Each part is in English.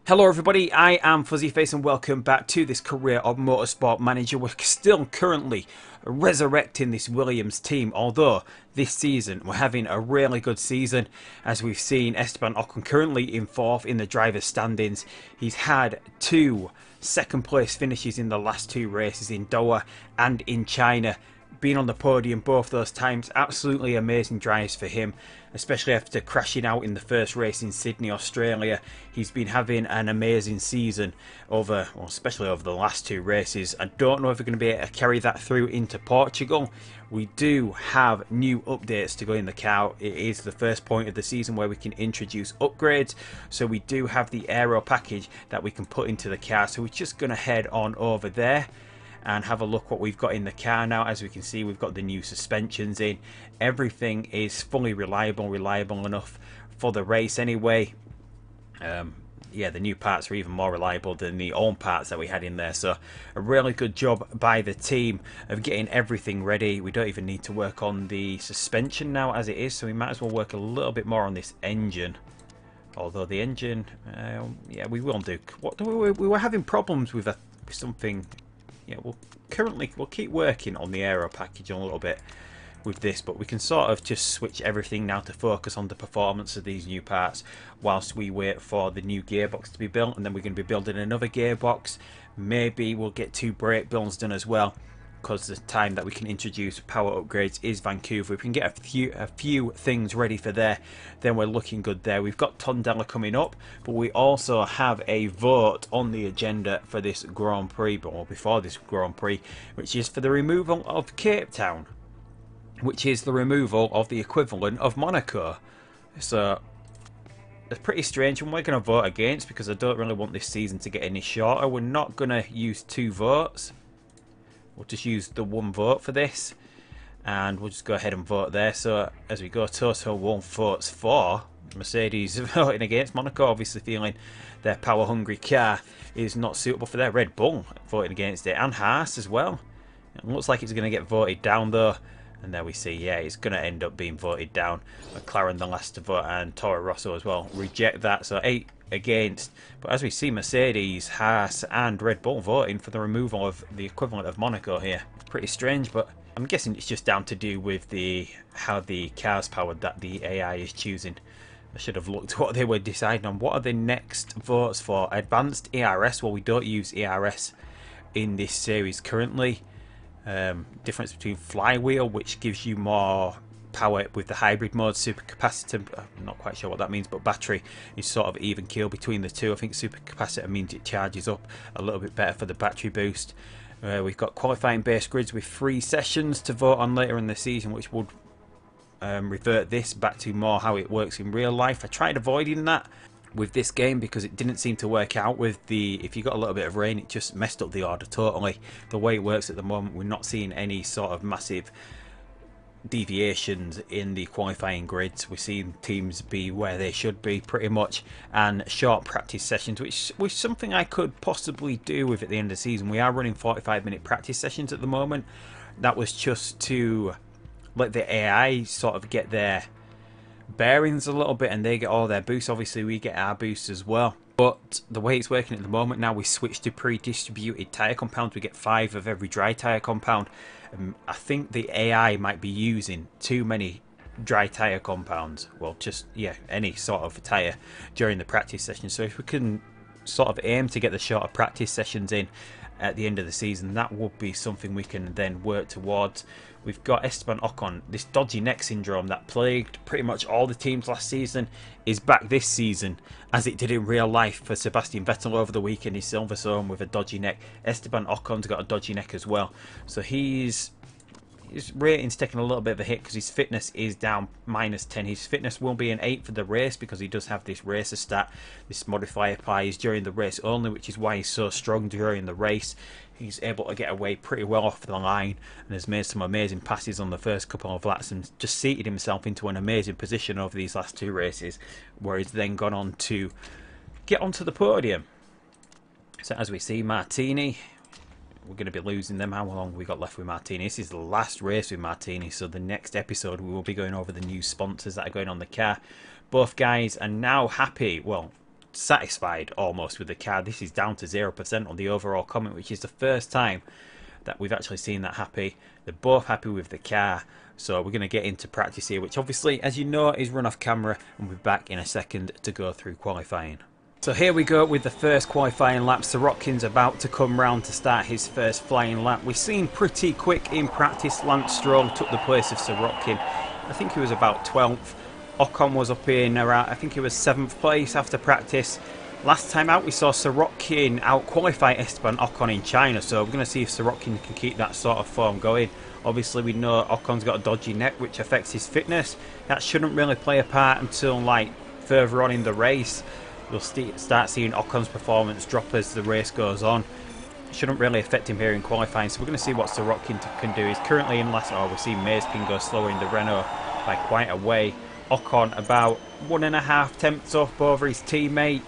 Hello everybody, I am Fuzzyface and welcome back to this career of Motorsport Manager. We're still currently resurrecting this Williams team, although this season we're having a really good season, as we've seen Esteban Ocon currently in 4th in the drivers' standings. He's had 2 second place finishes in the last 2 races in Doha and in China. Being on the podium both those times, absolutely amazing drives for him, especially after crashing out in the first race in Sydney, Australia. He's been having an amazing season especially over the last 2 races. I don't know if we're going to be able to carry that through into Portugal. We do have new updates to go in the car. It is the first point of the season where we can introduce upgrades, so we do have the Aero package that we can put into the car. So we're just going to head on over there and have a look what we've got in the car now. As we can see, we've got the new suspensions in. Everything is fully reliable enough for the race anyway. Yeah, the new parts are even more reliable than the old parts that we had in there, so a really good job by the team of getting everything ready. We don't even need to work on the suspension now as it is, so we might as well work a little bit more on this engine. Although the engine, yeah, we will do. We were having problems with something. Yeah, we'll keep working on the Aero package a little bit with this, but we can sort of just switch everything now to focus on the performance of these new parts whilst we wait for the new gearbox to be built, and then we're going to be building another gearbox. Maybe we'll get 2 brake builds done as well, because the time that we can introduce power upgrades is Vancouver. If we can get a few things ready for there, then we're looking good there. We've got Tondela coming up, but we also have a vote on the agenda for this Grand Prix, or before this Grand Prix, which is for the removal of Cape Town, which is the removal of the equivalent of Monaco. So it's pretty strange, and we're going to vote against because I don't really want this season to get any shorter. We're not going to use 2 votes. We'll just use the 1 vote for this, and we'll just go ahead and vote there. So as we go, total 1 votes for Mercedes voting against Monaco, obviously feeling their power hungry car is not suitable for their Red Bull, voting against it, and Haas as well. It looks like it's going to get voted down though, and there we see, yeah, it's going to end up being voted down. McLaren the last to vote, and Toro Rosso as well reject that, so 8 against. But as we see, Mercedes, Haas and Red Bull voting for the removal of the equivalent of Monaco here. Pretty strange, but I'm guessing it's just down to do with how the car's powered that the AI is choosing. I should have looked what they were deciding on. What are the next votes for? Advanced ERS. Well, we don't use ERS in this series currently. Difference between flywheel, which gives you more power with the hybrid mode, supercapacitor, I'm not quite sure what that means, but battery is sort of even keel between the two. I think supercapacitor means it charges up a little bit better for the battery boost. We've got qualifying base grids with 3 sessions to vote on later in the season, which would revert this back to more how it works in real life. I tried avoiding that with this game because it didn't seem to work out with if you got a little bit of rain, it just messed up the order totally. The way it works at the moment, we're not seeing any sort of massive deviations in the qualifying grids. We're seeing teams be where they should be pretty much, and short practice sessions, which was something I could possibly do with at the end of the season. We are running 45-minute practice sessions at the moment. That was just to let the AI sort of get their bearings a little bit and they get all their boosts. Obviously we get our boosts as well, but the way it's working at the moment now, we switch to pre-distributed tyre compounds. We get 5 of every dry tyre compound. I think the AI might be using too many dry tyre compounds, well, just, yeah, any sort of tyre during the practice session. So if we can sort of aim to get the shorter practice sessions in at the end of the season, that would be something we can then work towards. We've got Esteban Ocon. This dodgy neck syndrome that plagued pretty much all the teams last season is back this season, as it did in real life for Sebastian Vettel over the weekend in Silverstone with a dodgy neck. Esteban Ocon's got a dodgy neck as well, so his rating's taking a little bit of a hit because his fitness is down -10. His fitness will be an 8 for the race because he does have this racer stat. This modifier applies during the race only, which is why he's so strong during the race. He's able to get away pretty well off the line and has made some amazing passes on the first couple of laps and just seated himself into an amazing position over these last 2 races, where he's then gone on to get onto the podium. So as we see, Martini, we're going to be losing them. How long have we got left with Martini? This is the last race with Martini, so the next episode we will be going over the new sponsors that are going on the car. Both guys are now happy. Well, satisfied almost with the car. This is down to 0% on the overall comment, which is the first time that we've actually seen that happy. They're both happy with the car. So we're going to get into practice here, which obviously, as you know, is run off camera, and we'll be back in a second to go through qualifying. So here we go with the first qualifying lap. Sorokin's about to come round to start his first flying lap. We've seen pretty quick in practice. Lance Stroll took the place of Sorokin. I think he was about 12th. Ocon was up in around, I think he was 7th place after practice. Last time out we saw Sorokin out-qualify Esteban Ocon in China, so we're going to see if Sorokin can keep that sort of form going. Obviously we know Ocon's got a dodgy neck which affects his fitness. That shouldn't really play a part until like further on in the race. We'll start seeing Ocon's performance drop as the race goes on. It shouldn't really affect him here in qualifying, so we're going to see what Sorokin can do. He's currently in last, we'll see Mazepin go slower in the Renault by quite a way. Ocon about 1.5 tenths up over his teammate.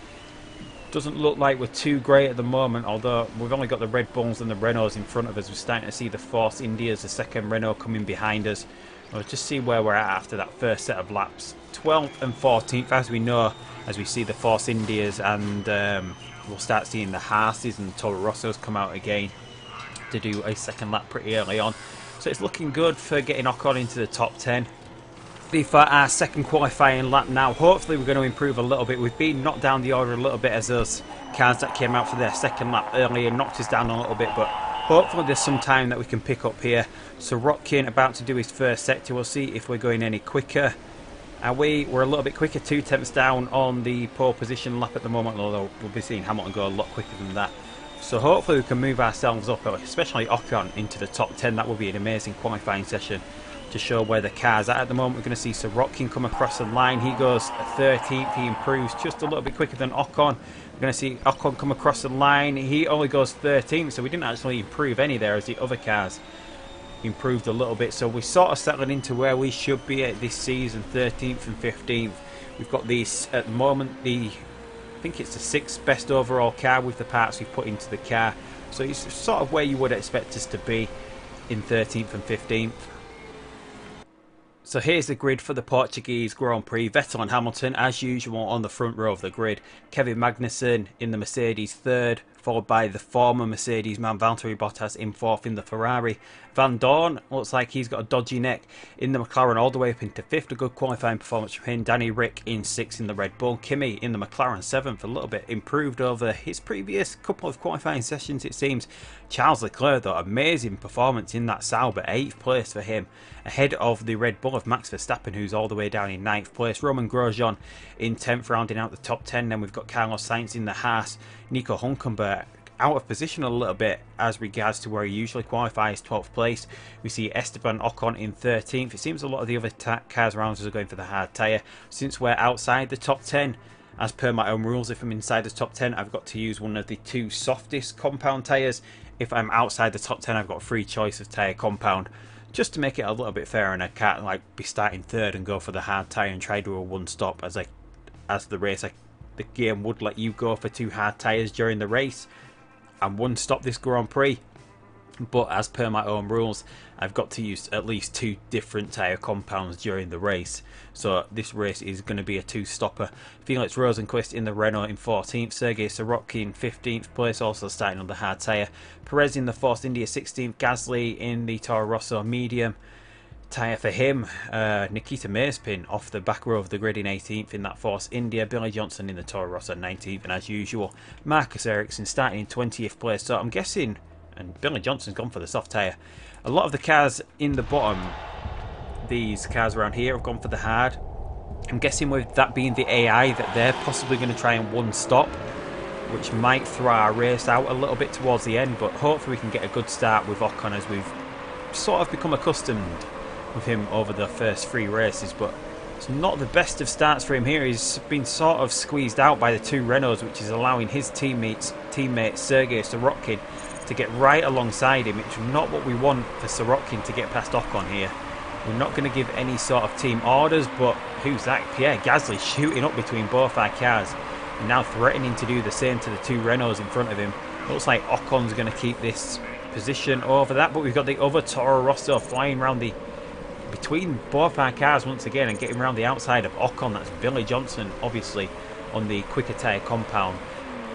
Doesn't look like we're too great at the moment, although we've only got the Red Bulls and the Renaults in front of us. We're starting to see the Force Indias, the second Renault, coming behind us. We'll just see where we're at after that first set of laps. 12th and 14th, as we know, as we see the Force Indias, and we'll start seeing the Haas's and Toro Rossos come out again to do a second lap pretty early on. So it's looking good for getting Ocon into the top 10. For our second qualifying lap now. Hopefully we're going to improve a little bit. We've been knocked down the order a little bit as those cars that came out for their second lap earlier knocked us down a little bit, but hopefully there's some time that we can pick up here. Sorokin about to do his first sector. We'll see if we're going any quicker. We're a little bit quicker, 2 tenths down on the pole position lap at the moment, although we'll be seeing Hamilton go a lot quicker than that. So hopefully we can move ourselves up, especially Ocon, into the top 10. That will be an amazing qualifying session to show where the car's at the moment. We're going to see Sorokin come across the line. He goes 13th. He improves just a little bit quicker than Ocon. We're going to see Ocon come across the line. He only goes 13th, so we didn't actually improve any there as the other cars improved a little bit. So we're sort of settling into where we should be at this season, 13th and 15th. We've got these at the moment, I think it's the 6th best overall car with the parts we've put into the car. So it's sort of where you would expect us to be in 13th and 15th. So here's the grid for the Portuguese Grand Prix. Vettel and Hamilton, as usual, on the front row of the grid. Kevin Magnussen in the Mercedes 3rd, followed by the former Mercedes man Valtteri Bottas in 4th in the Ferrari. Van Dorn looks like he's got a dodgy neck in the McLaren all the way up into 5th. A good qualifying performance from him. Danny Rick in 6th in the Red Bull. Kimi in the McLaren 7th, a little bit improved over his previous couple of qualifying sessions, it seems. Charles Leclerc, though, amazing performance in that Sauber, 8th place for him, ahead of the Red Bull of Max Verstappen, who's all the way down in 9th place. Roman Grosjean in 10th, rounding out the top 10. Then we've got Carlos Sainz in the Haas. Nico Hülkenberg out of position a little bit as regards to where he usually qualifies, 12th place. We see Esteban Ocon in 13th. It seems a lot of the other cars around us are going for the hard tyre. Since we're outside the top 10, as per my own rules, if I'm inside the top 10, I've got to use one of the 2 softest compound tyres. If I'm outside the top 10, I've got a free choice of tyre compound, just to make it a little bit fair, and I can't like be starting 3rd and go for the hard tyre and try to do a 1-stop as the race. The game would let you go for 2 hard tyres during the race and 1-stop this Grand Prix, but as per my own rules, I've got to use at least 2 different tyre compounds during the race. So this race is going to be a 2-stopper. Felix Rosenqvist in the Renault in 14th. Sergei Sorokin in 15th place, also starting on the hard tyre. Perez in the Force India 16th. Gasly in the Toro Rosso medium tyre for him. Nikita Mazepin off the back row of the grid in 18th in that Force India. Billy Johnson in the Toro Rosso 19th, and as usual Marcus Ericsson starting in 20th place. So I'm guessing, and Billy Johnson's gone for the soft tyre, a lot of the cars in the bottom, these cars around here, have gone for the hard. I'm guessing with that being the AI that they're possibly going to try and 1-stop, which might throw our race out a little bit towards the end, but hopefully we can get a good start with Ocon as we've sort of become accustomed with him over the first 3 races. But it's not the best of starts for him here. He's been sort of squeezed out by the 2 Renaults, which is allowing his teammate Sergei Sorokin to get right alongside him. It's not what we want for Sorokin to get past Ocon here. We're not going to give any sort of team orders, but who's that? Pierre Gasly shooting up between both our cars and now threatening to do the same to the 2 Renaults in front of him. Looks like Ocon's going to keep this position over that, but we've got the other Toro Rosso flying around between both our cars once again and getting around the outside of Ocon. That's Billy Johnson, obviously on the quicker tyre compound.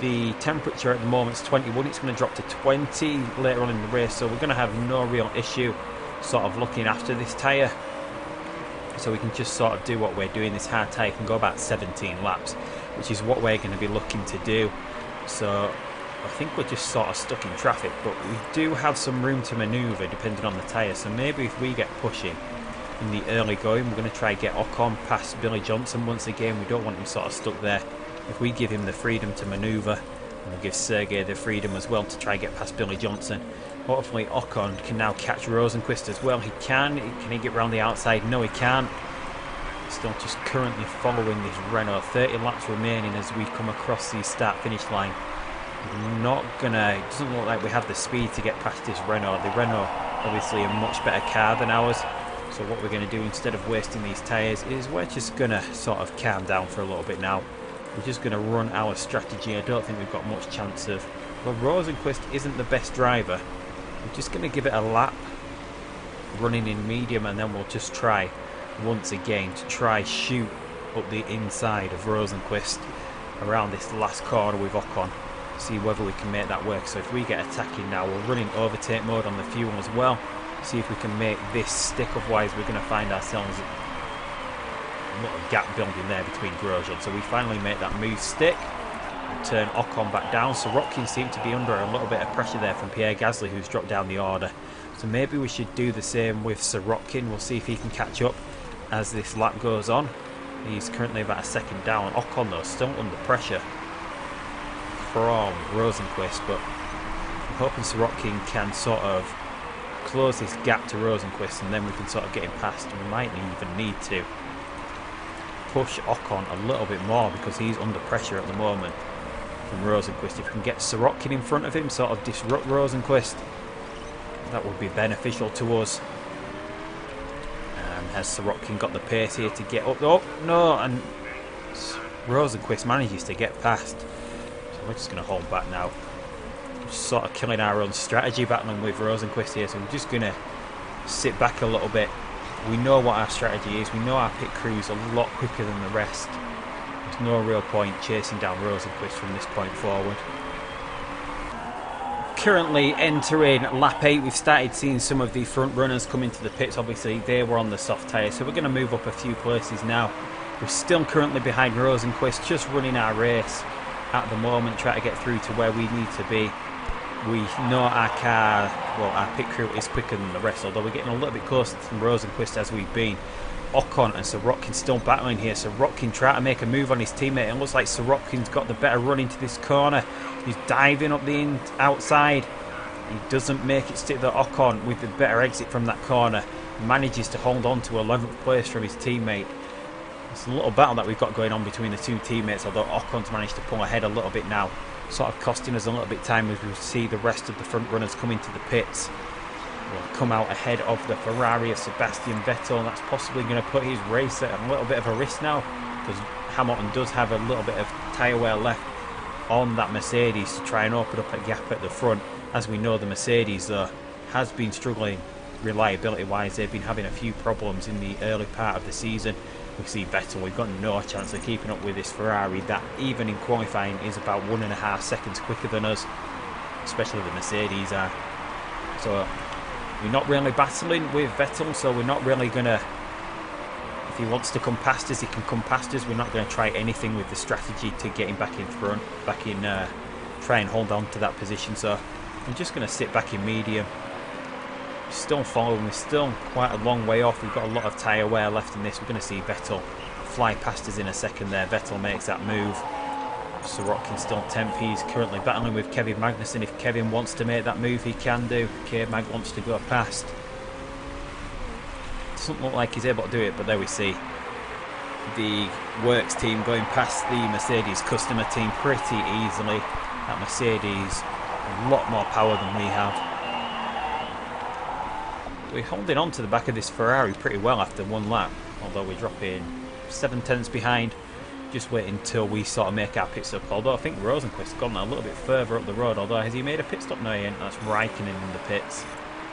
The temperature at the moment is 21, it's going to drop to 20 later on in the race, so we're going to have no real issue sort of looking after this tyre. So we can just sort of do what we're doing. This hard tyre can go about 17 laps, which is what we're going to be looking to do. So I think we're just sort of stuck in traffic, but we do have some room to manoeuvre depending on the tyre. So maybe if we get pushing in the early going, we're going to try and get Ocon past Billy Johnson once again. We don't want him sort of stuck there. If we give him the freedom to manoeuvre, and we'll give Sergey the freedom as well to try and get past Billy Johnson. Hopefully Ocon can now catch Rosenqvist as well. He can. Can he get round the outside? No, he can't. Still just currently following this Renault. 30 laps remaining as we come across the start-finish line. Not gonna. It doesn't look like we have the speed to get past this Renault. The Renault, obviously, a much better car than ours. So what we're going to do instead of wasting these tyres is we're just going to sort of calm down for a little bit now. We're just going to run our strategy. I don't think we've got much chance of... Well, Rosenqvist isn't the best driver. We're just going to give it a lap, running in medium, and then we'll just try once again to try shoot up the inside of Rosenqvist around this last corner with Ocon. See whether we can make that work. So if we get attacking now, we're running overtake mode on the fuel as well. See if we can make this stick, otherwise we're going to find ourselves a little gap building there between Grosjean. So we finally make that move stick and turn Ocon back down. So Sorokin seemed to be under a little bit of pressure there from Pierre Gasly, who's dropped down the order. So maybe we should do the same with Sorokin. We'll see if he can catch up as this lap goes on. He's currently about a second down. Ocon though still under pressure from Rosenqvist, but I'm hoping Sorokin can sort of close this gap to Rosenqvist, and then we can sort of get him past. We might even need to push Ocon a little bit more because he's under pressure at the moment from Rosenqvist. If we can get Sorokin in front of him, sort of disrupt Rosenqvist, that would be beneficial to us. And has Sorokin got the pace here to get up? Oh no, and Rosenqvist manages to get past. So we're just going to hold back now. Sort of killing our own strategy battling with Rosenqvist here, so we're just going to sit back a little bit. We know what our strategy is. We know our pit crew's a lot quicker than the rest. There's no real point chasing down Rosenqvist from this point forward. Currently entering lap 8, we've started seeing some of the front runners come into the pits. Obviously they were on the soft tyre, so we're going to move up a few places now. We're still currently behind Rosenqvist, just running our race at the moment, trying to get through to where we need to be. We know our car, well, our pit crew is quicker than the rest, although we're getting a little bit closer to Rosenqvist as we've been. Ocon and Sorokin still battling here. Sorokin trying to make a move on his teammate. It looks like Sorokin's got the better run into this corner. He's diving up the outside. He doesn't make it stick. The Ocon, with the better exit from that corner, manages to hold on to 11th place from his teammate. It's a little battle that we've got going on between the two teammates, although Ocon's managed to pull ahead a little bit now, sort of costing us a little bit of time as we see the rest of the front runners come into the pits. Will come out ahead of the Ferrari of Sebastian Vettel. That's possibly going to put his race at a little bit of a risk now, because Hamilton does have a little bit of tyre wear left on that Mercedes to try and open up a gap at the front. As we know, the Mercedes though has been struggling reliability wise. They've been having a few problems in the early part of the season. We see Vettel, we've got no chance of keeping up with this Ferrari that even in qualifying is about 1.5 seconds quicker than us, especially the Mercedes are. So we're not really battling with Vettel, so we're not really going to, if he wants to come past us, he can come past us. We're not going to try anything with the strategy to get him back in front, try and hold on to that position. So I'm just going to sit back in medium. Still following, we're still quite a long way off. We've got a lot of tyre wear left in this. We're going to see Vettel fly past us in a second there. Vettel makes that move. Sorokin still 10th. He's currently battling with Kevin Magnussen. If Kevin wants to make that move, he can do. K-Mag wants to go past. Doesn't look like he's able to do it, but there we see the Works team going past the Mercedes customer team pretty easily. That Mercedes, a lot more power than we have. We're holding on to the back of this Ferrari pretty well after one lap, although we're dropping 7 tenths behind. Just waiting until we sort of make our pit stop. Although I think Rosenqvist's gone a little bit further up the road. Although has he made a pit stop? No, he ain't. That's Raikkonen in the pits.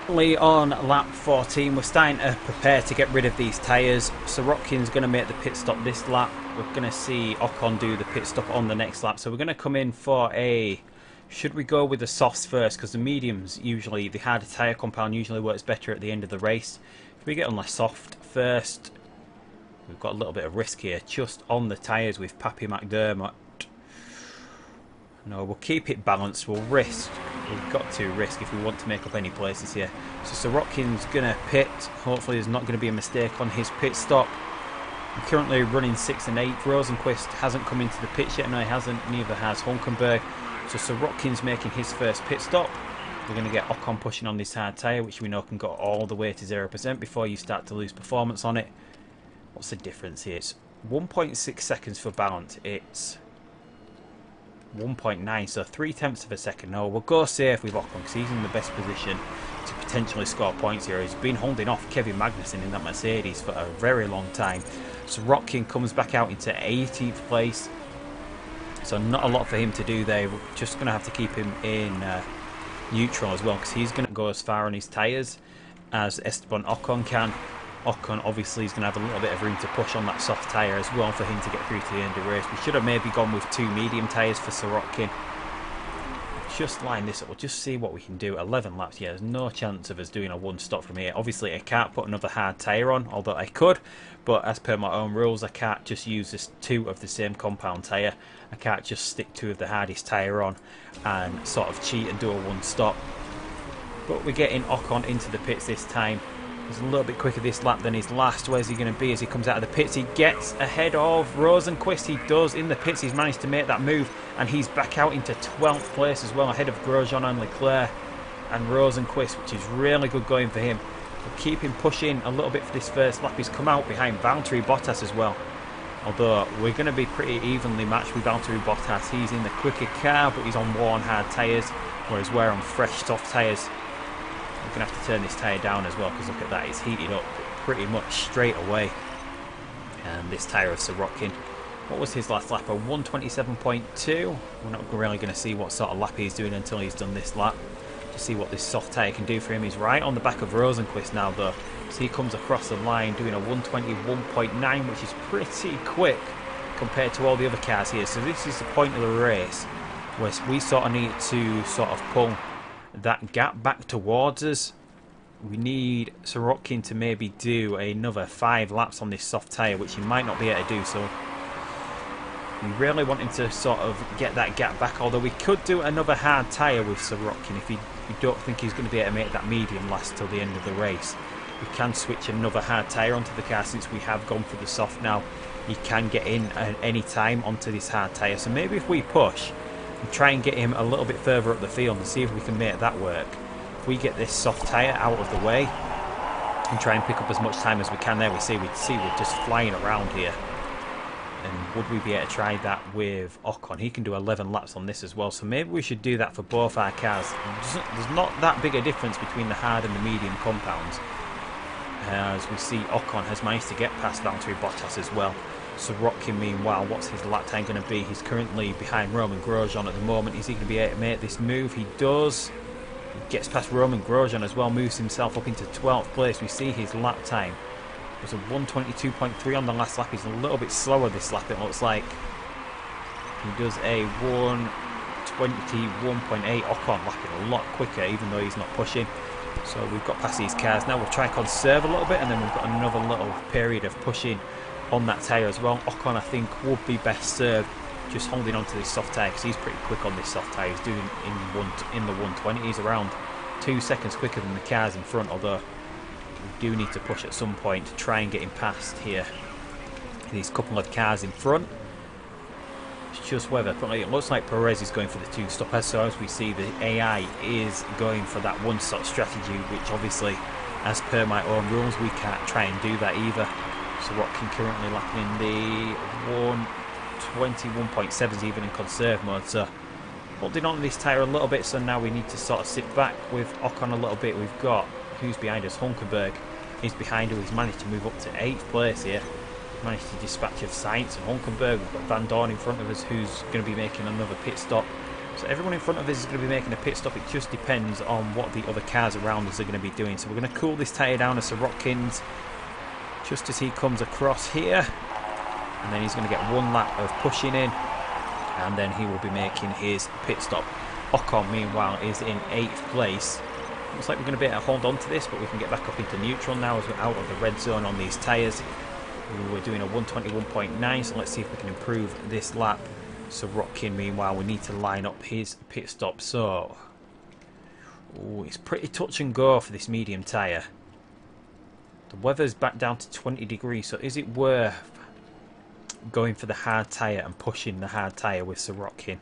On lap 14, we're starting to prepare to get rid of these tyres. Sorokin's going to make the pit stop this lap. We're going to see Ocon do the pit stop on the next lap. So we're going to come in for a... Should we go with the softs first? Because the mediums usually, the harder tyre compound usually works better at the end of the race. If we get on the soft first, we've got a little bit of risk here. Just on the tyres with Pappy McDermott. No, we'll keep it balanced. We'll risk. We've got to risk if we want to make up any places here. So Sorokin's going to pit. Hopefully there's not going to be a mistake on his pit stop. I'm currently running 6th and 8th. Rosenqvist hasn't come into the pits yet. No, he hasn't. Neither has Hulkenberg. So Sorokin's making his first pit stop. We're going to get Ocon pushing on this hard tyre, which we know can go all the way to 0% before you start to lose performance on it. What's the difference here? It's 1.6 seconds for balance. It's 1.9, so 3/10 of a second. No, we'll go safe with Ocon because he's in the best position to potentially score points here. He's been holding off Kevin Magnussen in that Mercedes for a very long time. So Sorokin comes back out into 18th place. So not a lot for him to do there. We're just going to have to keep him in neutral as well because he's going to go as far on his tyres as Esteban Ocon can. Ocon obviously is going to have a little bit of room to push on that soft tyre as well for him to get through to the end of the race. We should have maybe gone with 2 medium tyres for Sorokin. Just line this up, we'll just see what we can do. 11 laps, yeah, there's no chance of us doing a one stop from here. Obviously I can't put another hard tyre on, although I could, but as per my own rules I can't just use this 2 of the same compound tyre. I can't just stick 2 of the hardest tyre on and sort of cheat and do a one stop. But we're getting Ocon into the pits this time. He's a little bit quicker this lap than his last. Where's he going to be as he comes out of the pits? He gets ahead of Rosenqvist. He does in the pits. He's managed to make that move and he's back out into 12th place as well, ahead of Grosjean and Leclerc and Rosenqvist, which is really good going for him. We'll keep him pushing a little bit for this first lap. He's come out behind Valtteri Bottas as well. Although we're going to be pretty evenly matched with Valtteri Bottas. He's in the quicker car, but he's on worn hard tyres, whereas we're on fresh soft tyres. We're going to have to turn this tyre down as well because look at that, it's heated up pretty much straight away. And this tyre of Sorokin, what was his last lap? A 127.2. We're not really going to see what sort of lap he's doing until he's done this lap to see what this soft tyre can do for him. He's right on the back of Rosenqvist now though, so he comes across the line doing a 121.9, which is pretty quick compared to all the other cars here. So this is the point of the race where we sort of need to sort of pull that gap back towards us. We need Sorokin to maybe do another 5 laps on this soft tyre, which he might not be able to do. So we really want him to sort of get that gap back, although we could do another hard tyre with Sorokin if we don't think he's going to be able to make that medium last till the end of the race. We can switch another hard tyre onto the car since we have gone for the soft now. He can get in at any time onto this hard tyre, so maybe if we push and try and get him a little bit further up the field and see if we can make that work. If we get this soft tyre out of the way and try and pick up as much time as we can there, we see we're just flying around here. And would we be able to try that with Ocon? He can do 11 laps on this as well, so maybe we should do that for both our cars. There's not that big a difference between the hard and the medium compounds, as we see Ocon has managed to get past Valtteri Bottas as well. Sorokin, meanwhile, what's his lap time going to be? He's currently behind Roman Grosjean at the moment. Is he going to be able to make this move? He does. He gets past Roman Grosjean as well, moves himself up into 12th place. We see his lap time was a 122.3 on the last lap. He's a little bit slower this lap, it looks like. He does a 121.8. Ocon lapping a lot quicker, even though he's not pushing. So we've got past these cars now. We'll try and conserve a little bit, and then we've got another little period of pushing on that tyre as well. Ocon, I think, would be best served just holding on to this soft tyre because he's pretty quick on this soft tyre. He's doing in the 120s, around 2 seconds quicker than the cars in front, although we do need to push at some point to try and get him past here. These couple of cars in front. It's just whether, but it looks like Perez is going for the 2 stop, so as we see the AI is going for that 1 stop strategy, which obviously, as per my own rules, we can't try and do that either. So Sorokin currently lapping in the 121.7s even in conserve mode, so holding on to this tyre a little bit. So now we need to sort of sit back with Ocon a little bit. We've got, who's behind us? Hulkenberg is behind who he's managed to move up to 8th place here. Managed to dispatch of Sainz and Hulkenberg. We've got Van Dorn in front of us who's going to be making another pit stop. So everyone in front of us is going to be making a pit stop. It just depends on what the other cars around us are going to be doing. So we're going to cool this tyre down as Sorokin's just as he comes across here. And then he's going to get one lap of pushing in. And then he will be making his pit stop. Ocon, meanwhile, is in 8th place. Looks like we're going to be able to hold on to this, but we can get back up into neutral now as we're out of the red zone on these tyres. We're doing a 121.9, so let's see if we can improve this lap. Sorokin, meanwhile, we need to line up his pit stop. So, ooh, it's pretty touch and go for this medium tyre. The weather's back down to 20 degrees, so is it worth going for the hard tyre and pushing the hard tyre with Sorokin?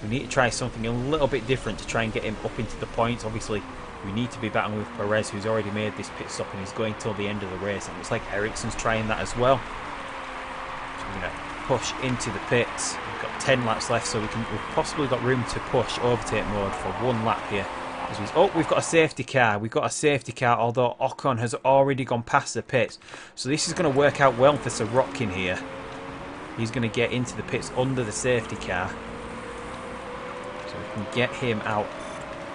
We need to try something a little bit different to try and get him up into the points. Obviously, we need to be battling with Perez, who's already made this pit stop and he's going till the end of the race. It looks like Ericsson's trying that as well. So we're going to push into the pits. We've got 10 laps left, so we've possibly got room to push overtake mode for one lap here. Oh, we've got a safety car. We've got a safety car, although Ocon has already gone past the pits. So this is going to work out well for Sorokin here. He's going to get into the pits under the safety car. So we can get him out.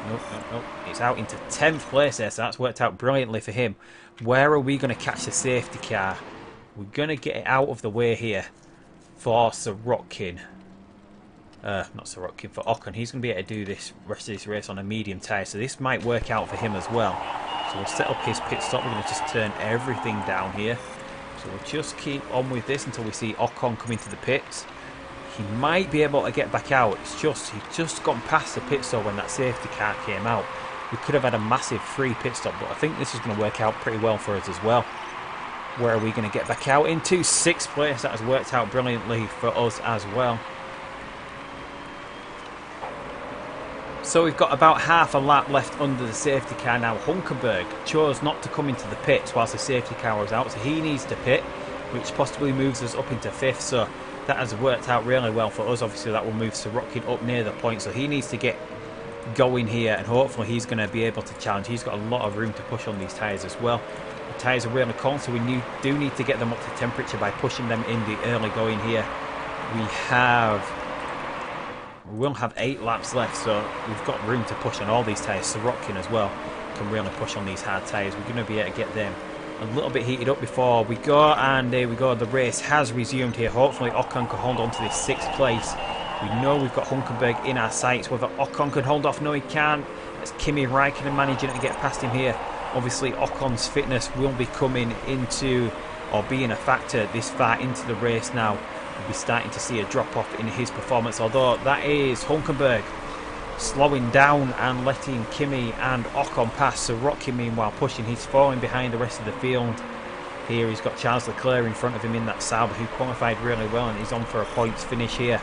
Nope, nope, nope. It's out into 10th place there, so that's worked out brilliantly for him. Where are we going to catch the safety car? We're going to get it out of the way here for Sorokin. Not Sorokin, for Ocon. He's going to be able to do this rest of this race on a medium tyre, so this might work out for him as well. So we'll set up his pit stop. We're going to just turn everything down here. So we'll just keep on with this until we see Ocon come into the pits. He might be able to get back out. It's just, he's just gone past the pit stop when that safety car came out. We could have had a massive free pit stop, but I think this is going to work out pretty well for us as well. Where are we going to get back out into? 6th place. That has worked out brilliantly for us as well. So we've got about half a lap left under the safety car now. Hulkenberg chose not to come into the pits whilst the safety car was out, so he needs to pit, which possibly moves us up into 5th. So that has worked out really well for us. Obviously that will move Sorokin up near the point, so he needs to get going here, and hopefully he's going to be able to challenge. He's got a lot of room to push on these tyres as well. The tyres are really cold, so we do need to get them up to temperature by pushing them in the early going here. We will have 8 laps left, so we've got room to push on all these tyres. Sorokin as well can really push on these hard tyres. We're going to be able to get them a little bit heated up before we go, and there we go. The race has resumed here. Hopefully Ocon can hold on to this 6th place. We know we've got Hulkenberg in our sights. Whether Ocon can hold off, no he can't. It's Kimi Räikkönen managing to get past him here. Obviously Ocon's fitness will be coming into, or being a factor this far into the race now. We'll be starting to see a drop off in his performance, although that is Hulkenberg slowing down and letting Kimi and Ocon pass. Sorokin meanwhile pushing, he's falling behind the rest of the field. Here he's got Charles Leclerc in front of him in that Sauber, who qualified really well and he's on for a points finish here.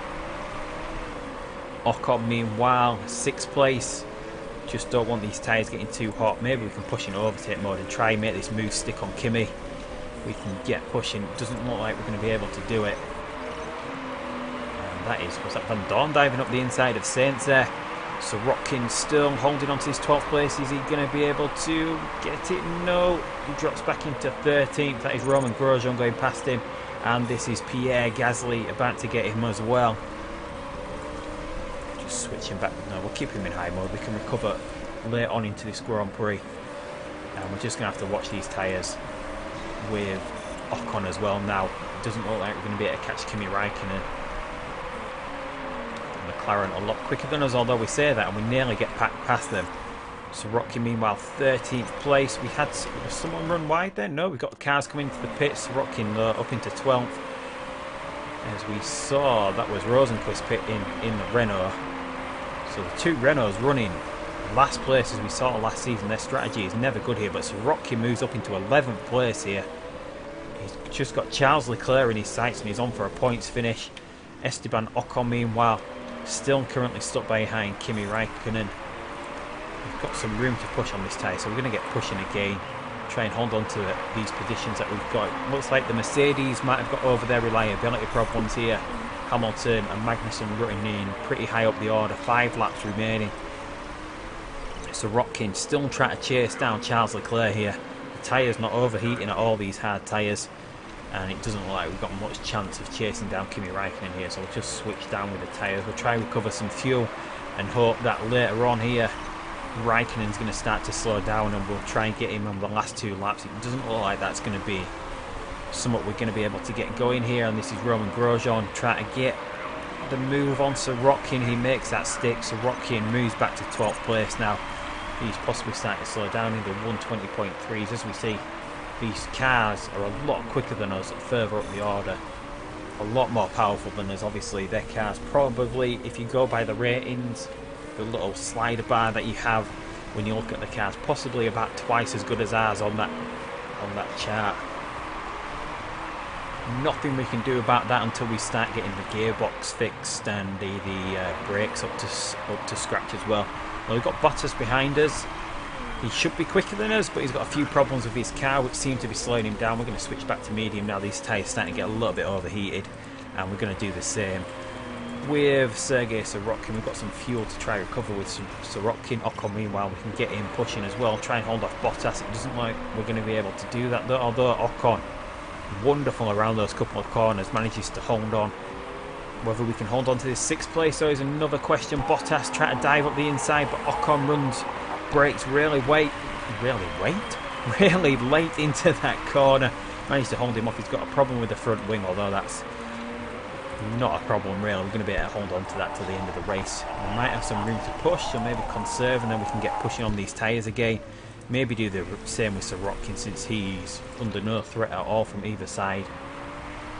Ocon meanwhile 6th place. Just don't want these tyres getting too hot. Maybe we can push in overtake mode and try and make this move stick on Kimi. We can get pushing. It doesn't look like we're going to be able to do it. And that is, was that Van Dorn diving up the inside of Sainz there? Sorokin still holding on to his 12th place. Is he going to be able to get it? No. He drops back into 13th. That is Roman Grosjean going past him. And this is Pierre Gasly about to get him as well. Just switching back. No, we'll keep him in high mode. We can recover late on into this Grand Prix. And we're just going to have to watch these tyres with Ocon as well now. It doesn't look like we're going to be able to catch Kimi Räikkönen. McLaren a lot quicker than us, although we say that and we nearly get past them. Sorokin meanwhile 13th place. We had someone run wide there? No, we've got cars coming into the pits. Sorokin up into 12th. As we saw, that was Rosenqvist pit in the Renault. So the 2 Renaults running last place as we saw last season. Their strategy is never good here, but Sorokin moves up into 11th place here. He's just got Charles Leclerc in his sights and he's on for a points finish. Esteban Ocon meanwhile still currently stuck behind Kimi Räikkönen. We've got some room to push on this tyre, so we're going to get pushing again. Try and hold on to these positions that we've got. It looks like the Mercedes might have got over their reliability problems here. Hamilton and Magnussen running in pretty high up the order. 5 laps remaining. Sorokin still trying to chase down Charles Leclerc here. The tyre's not overheating at all, these hard tyres. And it doesn't look like we've got much chance of chasing down Kimi Räikkönen here, so we'll just switch down with the tyres. We'll try and recover some fuel and hope that later on here Raikkonen's going to start to slow down and we'll try and get him on the last 2 laps. It doesn't look like that's going to be somewhat we're going to be able to get going here. And this is Roman Grosjean trying to get the move on Sorokin. He makes that stick. Sorokin moves back to 12th place now. He's possibly starting to slow down into 120.3s. As we see, these cars are a lot quicker than us further up the order. A lot more powerful than us. Obviously, their cars probably, if you go by the ratings, the little slider bar that you have when you look at the cars, possibly about twice as good as ours on that chart. Nothing we can do about that until we start getting the gearbox fixed and the brakes up to scratch as well. Well, we've got Bottas behind us. He should be quicker than us, but he's got a few problems with his car which seem to be slowing him down. We're going to switch back to medium now. These tyres starting to get a little bit overheated, and we're going to do the same with Sergei Sorokin. We've got some fuel to try and recover with some Sorokin. Ocon, meanwhile, we can get him pushing as well, try and hold off Bottas. It doesn't look like we're going to be able to do that though, although Ocon, wonderful around those couple of corners, manages to hold on. Whether we can hold on to this 6th place though is another question. Bottas trying to dive up the inside, but Ocon brakes really late into that corner. Managed to hold him off. He's got a problem with the front wing, although that's not a problem really. We're going to be able to hold on to that till the end of the race. We might have some room to push, so maybe conserve, and then we can get pushing on these tyres again. Maybe do the same with Sorokin since he's under no threat at all from either side.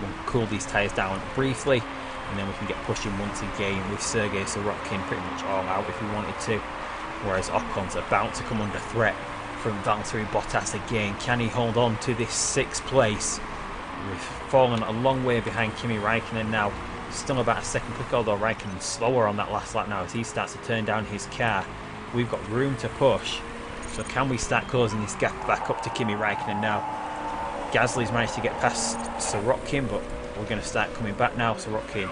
We'll cool these tyres down briefly, and then we can get pushing once again with Sergei Sorokin pretty much all out if we wanted to. Whereas Ocon's about to come under threat from Valtteri Bottas again. Can he hold on to this 6th place? We've fallen a long way behind Kimi Raikkonen now. Still about a second quick, although Raikkonen's slower on that last lap now as he starts to turn down his car. We've got room to push. So can we start closing this gap back up to Kimi Raikkonen now? Gasly's managed to get past Sorokin, but we're going to start coming back now. Sorokin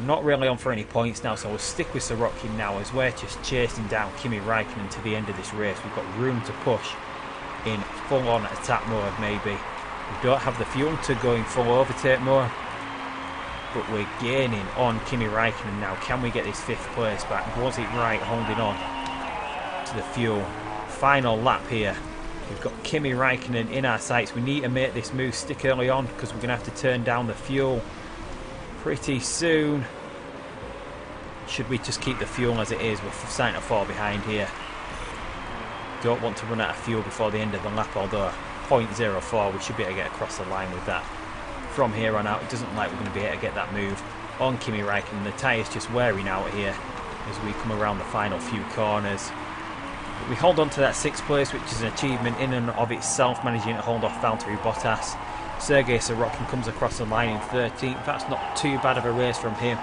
not really on for any points now, so we'll stick with Sorokin now as we're just chasing down Kimi Raikkonen to the end of this race. We've got room to push in full-on attack mode maybe. We don't have the fuel to go in full overtake mode, but we're gaining on Kimi Raikkonen now. Can we get this 5th place back? Was it right holding on to the fuel? Final lap here. We've got Kimi Raikkonen in our sights. We need to make this move stick early on because we're going to have to turn down the fuel pretty soon. Should we just keep the fuel as it is? We're starting to fall behind here. Don't want to run out of fuel before the end of the lap, although 0.04 we should be able to get across the line with that. From here on out, it doesn't look like we're going to be able to get that move on Kimi Raikkonen. The tyre's just wearing out here as we come around the final few corners. But we hold on to that 6th place, which is an achievement in and of itself, managing to hold off Valtteri Bottas. Sergei Sorokin comes across the line in 13th. That's not too bad of a race from him.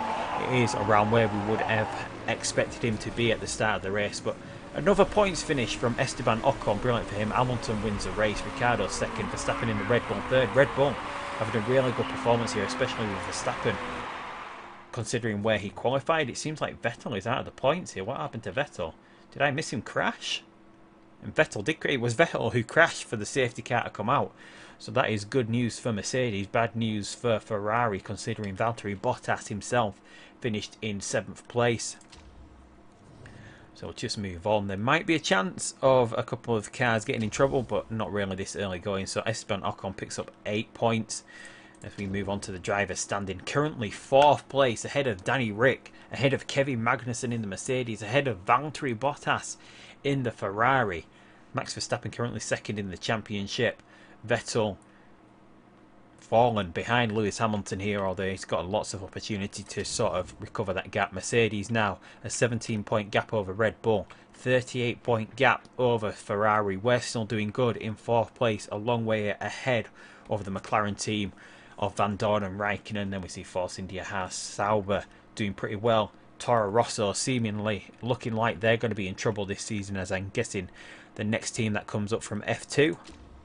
It is around where we would have expected him to be at the start of the race. But another points finish from Esteban Ocon, brilliant for him. Hamilton wins the race, Ricciardo 2nd, Verstappen in the Red Bull 3rd. Red Bull having a really good performance here, especially with Verstappen. Considering where he qualified, it seems like Vettel is out of the points here. What happened to Vettel? Did I miss him crash? And Vettel did. It was Vettel who crashed for the safety car to come out. So that is good news for Mercedes, bad news for Ferrari, considering Valtteri Bottas himself finished in 7th place. So we'll just move on. There might be a chance of a couple of cars getting in trouble, but not really this early going. So Esteban Ocon picks up 8 points as we move on to the driver's standing. Currently 4th place, ahead of Danny Rick, ahead of Kevin Magnussen in the Mercedes, ahead of Valtteri Bottas in the Ferrari. Max Verstappen currently 2nd in the championship. Vettel fallen behind Lewis Hamilton here, although he's got lots of opportunity to sort of recover that gap. Mercedes now a 17-point gap over Red Bull, 38-point gap over Ferrari. We're still doing good in 4th place, a long way ahead of the McLaren team of Van Dorn and Raikkonen. Then we see Force India, Haas, Sauber doing pretty well. Toro Rosso seemingly looking like they're going to be in trouble this season, as I'm guessing the next team that comes up from F2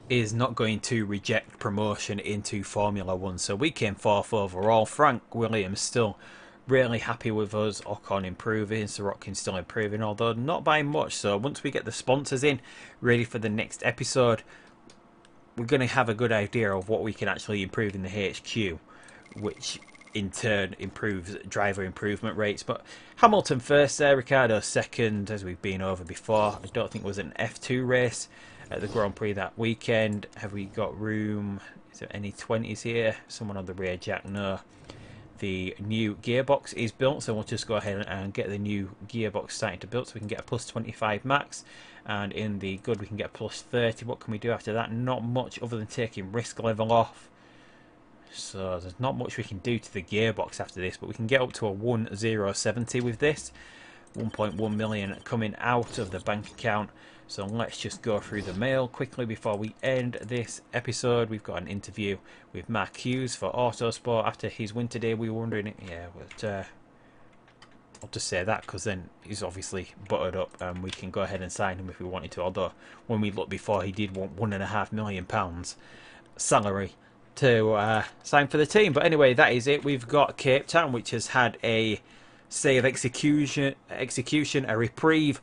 is not going to reject promotion into Formula 1. So we came 4th overall. Frank Williams still really happy with us. Ocon improving, Sorokin still improving, although not by much. So once we get the sponsors in, ready for the next episode, we're going to have a good idea of what we can actually improve in the HQ, which in turn improves driver improvement rates. But Hamilton first there, Ricciardo second, as we've been over before. I don't think it was an F2 race at the Grand Prix that weekend. Have we got room? Is there any 20s here? Someone on the rear jack? No. The new gearbox is built, so we'll just go ahead and get the new gearbox starting to build, so we can get a plus 25 max, and in the good we can get a plus 30. What can we do after that? Not much other than taking risk level off. So there's not much we can do to the gearbox after this, but we can get up to a 1070 with this. 1.1 million coming out of the bank account. So let's just go through the mail quickly before we end this episode. We've got an interview with Mark Hughes for Autosport after his win today. We were wondering, yeah, but I'll just say that because then he's obviously buttered up and we can go ahead and sign him if we wanted to. Although when we looked before, he did want £1.5 million salary to sign for the team. But anyway, that is it. We've got Cape Town, which has had a stay of execution, a reprieve.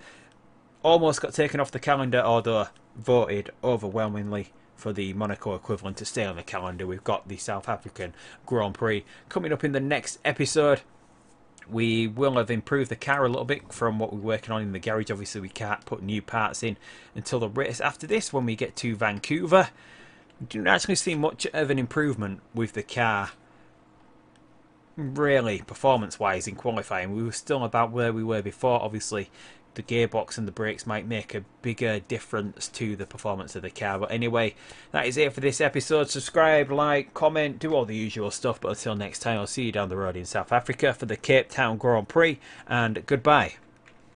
Almost got taken off the calendar, although voted overwhelmingly for the Monaco equivalent to stay on the calendar. We've got the South African Grand Prix coming up in the next episode. We will have improved the car a little bit from what we're working on in the garage. Obviously, we can't put new parts in until the race after this when we get to Vancouver. We didn't actually see much of an improvement with the car, really, performance-wise in qualifying. We were still about where we were before. Obviously, the gearbox and the brakes might make a bigger difference to the performance of the car. But anyway, that is it for this episode. Subscribe, like, comment, do all the usual stuff. But until next time, I'll see you down the road in South Africa for the Cape Town Grand Prix. And goodbye.